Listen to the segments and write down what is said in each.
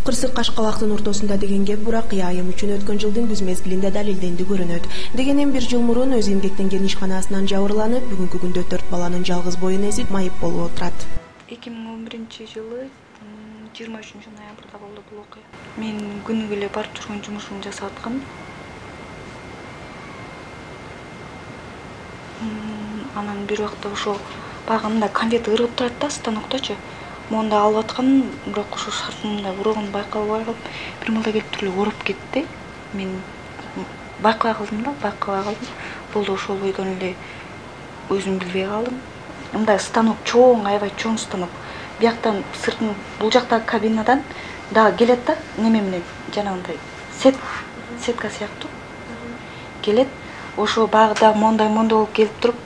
Кырсык Кашкалактын ортосунда деген кеп бурак айым үчүн өткөн жылдын күз мезгилинде далилденди көрүнөт. Дегенен бир жыл мурун өз эмгектенген ишканасынан жабырланып, бүгүнкү күндө 4 баланын жалгыз боюн эзип майып болуп отурат. 2011-жылы 23 ноябрда болду бул окуя. Мен күнүгө эле барып жүргөн жумушумду жасап аткам. Анан бир убакта ошо багымда конвет ыргып турат да, станокточу. Монда алып аткан, бирок ошо шартымда урогун байкалбай калып, бир мылда келип туруп эле ороп кетти. Мен байкабай калдым. Болду ошол бойдон эле өзүм билбей калдым. Мындай станок чоң, аябай чоң станок. Бияктан сыртын бул жактагы кабинадан да келет да, неме менен жанагындай сетка сыяктуу келет. Ошо багда мондай болуп келип туруп,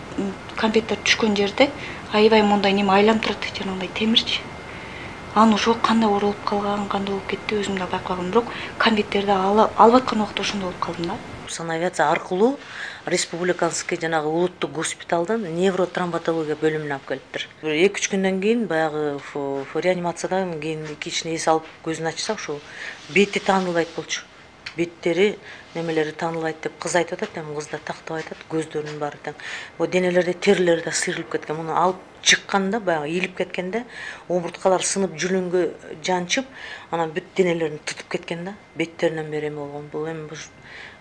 конветтер түшкөн жерде аябай мондай неме айланып турат, жанагындай темирчи. Аны ошо кандай оролуп калган, кандай болуп кетти, өзүм да байкагам, бирок конверттерди алып аткан убакта ошондой болуп калдым да. Санавиация аркылуу республиканский жанагы улуттук госпиталдын невротравматология бөлүмүнө алып келиптир. 2-3 күндөн кийин баягы реанимациядан кийин кичине эс алып көзүн ачса, ошо бети таанылбайт болчу. Беттери, немелери таанылбайт деп кыз айтып атат, эми кыз да тактап айтат, көздөрүнүн баары тең. Денелерде терилери да сыйрылып кеткен. Муну алып чыкканда, баягы ийилип кеткенде, омурткалар сынып жүлүнгө жанчып, анан бүт денелерин тутуп кеткен да, беттеринен бери эме болгон. Бул эми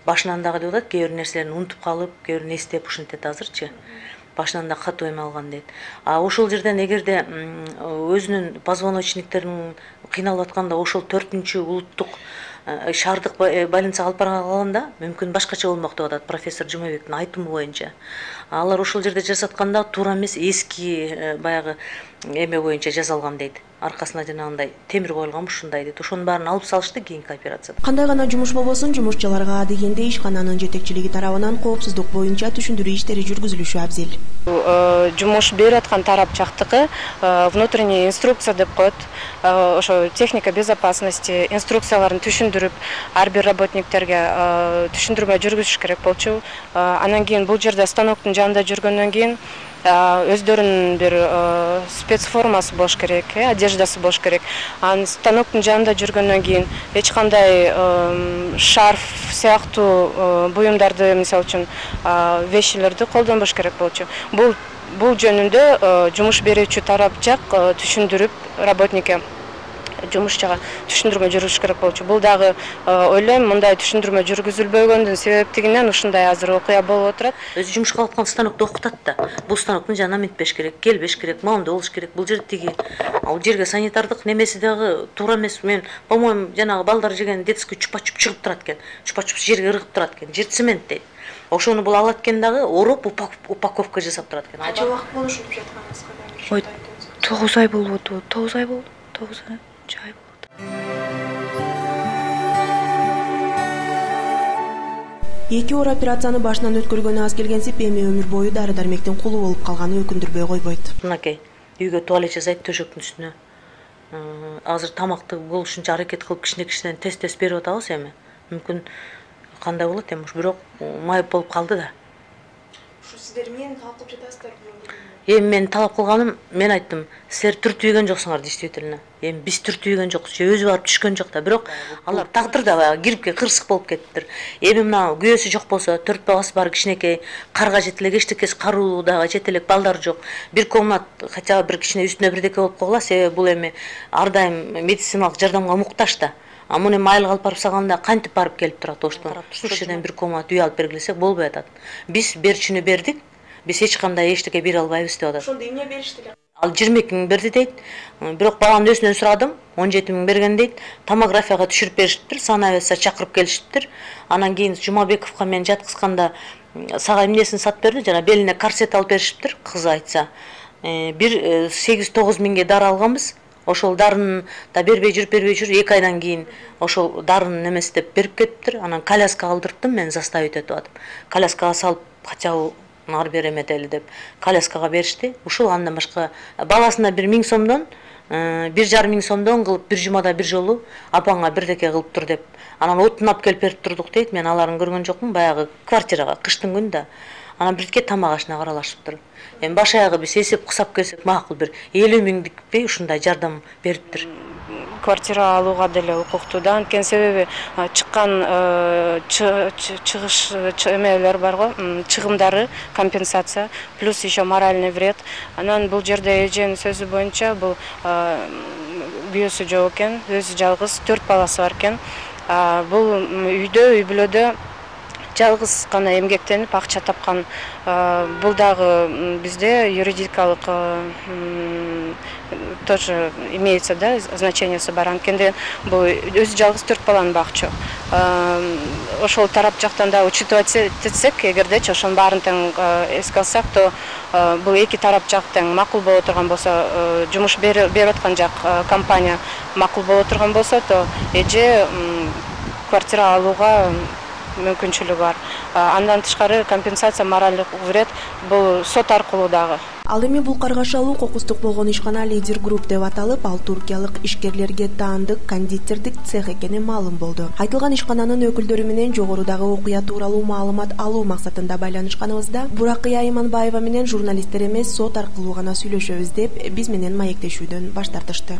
башынан дагы деп атат, кээ бир нерселерин унутуп калып, кээ бир эстеп ушинтет азырчы. Башынан да катуу эме алган дейт. Ошол жерден эгерде өзүнүн позвоночниктерин кыйналып атканда, ошол 4-улуттук шаардык больницага алып барганда мүмкүн башкача болмок деп атат профессор Жумабектин айтымы боюнча. Алар ошол жерде жасатканда туура эмес, эски баягы эме боюнча жасалган дейт. Аркасына жанагындай темир коюлган ушундай дейт. Ошонун баарын алып салышты кийинки операцияда. Кандай гана жумуш болбосун, жумушчуларга дегенде ишкананын жетекчилиги тарабынан коопсуздук боюнча түшүндүрүү иштери жүргүзүлүшү абзел. Жумуш берип аткан тарап жактыкы внутренняя инструкция деп коет. Ошо техника безопасности инструкцияларын түшүндүрүп, ар бир работниктерге түшүндүрмө жүргүзүш керек болчу. Анан кийин бул жерде станоктун жанында жүргөндөн кийин өздөрүнүн бир спецформасы болуш керек, одеждасы болуш керек. Анан станоктун жанында жүргөндөн кийин эч кандай шарф сыяктуу буюмдарды, мисалы үчүн вещилерди колдонбош керек болчу. Бул жөнүндө жумуш берүүчү тарап жак түшүндүрүп, работникке жумушчуга түшүндүрмө жүргүзүш керек болчу. Бул дагы ойлойм, мындай түшүндүрмө жүргүзүлбөгөндүн себептигинен ушундай азыр окуя болуп отурат. Өзү жумушка алып аткан станокто окутат да. Бул станоктун жанына минтпеш керек, келбеш керек, моундай болуш керек. Бул жер тиги. Ал жерге санитардык немеси дагы туура эмес. Мен, по-моему, жанагы балдар жеген детский чупа-чуп чыгып турат экен. Чупа-чуп жерге ыргып турат экен. Жер цемент дейт. Ошону бул алат экен дагы, ороп упаковка жасап турат экен. Канча убакыт болушу жатканыңызга? Ой, 9 ай болду. 9 ай болду. 9 ай. Жай болду. Эки оор операцияны башынан өткөргөнү аз келгенсип, эми өмүр бою дары-дармектин кулу болуп калганы өкүндүрбөй койбойт. Мынакей, үйгө туалет жасайт төшөктүн үстүнө. Азыр тамакты болушунча аракет кылып кичине тест берип атабыз эми. Мүмкүн кандай болот эми, бирок майып болуп калды да. Ушу сиздер эмнени талап кылып жатасыздар? Эми мен талап кылганым, мен айттым, силер түртүйгөн жоксуңар действительно. Эми биз түртүйгөн жокпуз, өзү барып түшкөн жок да, бирок алар тагдырда баягы кирип кырсык болуп кетиптир. Эми мына күйөөсү жок болсо, 4 багасы бар кичинекей, карга жете элек, эчтекеси каруу дагы жете элек балдар жок. Бир комнат хотя бы бир кичине үстүнө бирдеке болуп койгула, себеби бул эми ар дайым медициналык жардамга муктаж да. Муну айылга алып барып салганда кантип барып келип турат ошто. Ушул жерден бир комнат үй алып бергилесек болбой атат. Биз берчүнү бердик. Биз эч кандай эчтеке бере албайбыз деп атат. Ошондо эмне беришти? Ал 22 миң берди дейт. Бирок баланын өзүнөн сурадым, 17 миң берген дейт. Томографияга түшүрүп беришиптир, санавиация чакырып келишиптир. Анан кийин Жумабековго мен жаткызганда сага эмнесин сатып берди, жана белине корсет алып беришиптир, кыз айтса. Бир 8-9 миңге дары алганбыз. Ошол дарынын да бербей жүрүп 2 айдан кийин ошол дарынын эмеси деп берип кетиптир. Анан коляскага алдырттым, мен заставить этип атып. Коляскага салып, хотя бы ар бер эметели деп коляскага беришти. Ушул андан башка баласына 1 миң сомдон, 1,5 миң сомдон кылып бир жумада бир жолу апаңа бирдеке кылып тур деп. Анан отун алып келип берип турдук дейт. Мен аларын көргөн жокмун, баягы квартирага кыштын күнүндө. Анан бирке тамак ашына каралашыптыр. Эми баш аягы биз эсеп кысап келсек макул бир 50 миңдикпей ушундай жардам бериптир. квартира алууга деле укуктуу да. Анткени себеби чыккан чыгыш эмелер барго, чыгымдары, компенсация, плюс еще моральный вред. Анан бул жерде эженин сөзү боюнча бул күйөөсү жок экен, өзү жалгыз, 4 баласы бар экен. Бул үй бүлөдө жалгыз гана эмгектенип акча тапкан. Бул дагы бизде юридикалык тоже имеется, да, значениясы бар. Анткени бул өзү жалгыз 4 баланы бакчу. Ошол тарап жактан да учитывать этсек, эгердечи ошонун баарын тең эске алсак, то бул эки тарап жак тең макул боло турган болсо, жумуш берип аткан жак компания макул боло турган болсо, то эже квартира алууга мүмкүнчүлүгү бар. Андан тышкары компенсация, моральдык вред бул сот аркылуу дагы. Ал эми бул каргаш алуу кокустук болгон ишкана Лидер Групп деп аталып, ал туркиялык ишкерлерге таандык кондитердик цех экени маалым болду. Айтылган ишкананын өкүлдөрү менен жогорудагы окуя тууралуу маалымат алуу максатында байланышканыбызда Буракыя Иманбаева менен журналисттер эмес, сот аркылуу гана сүйлөшөбүз деп биз менен маектешүүдөн баш тартышты.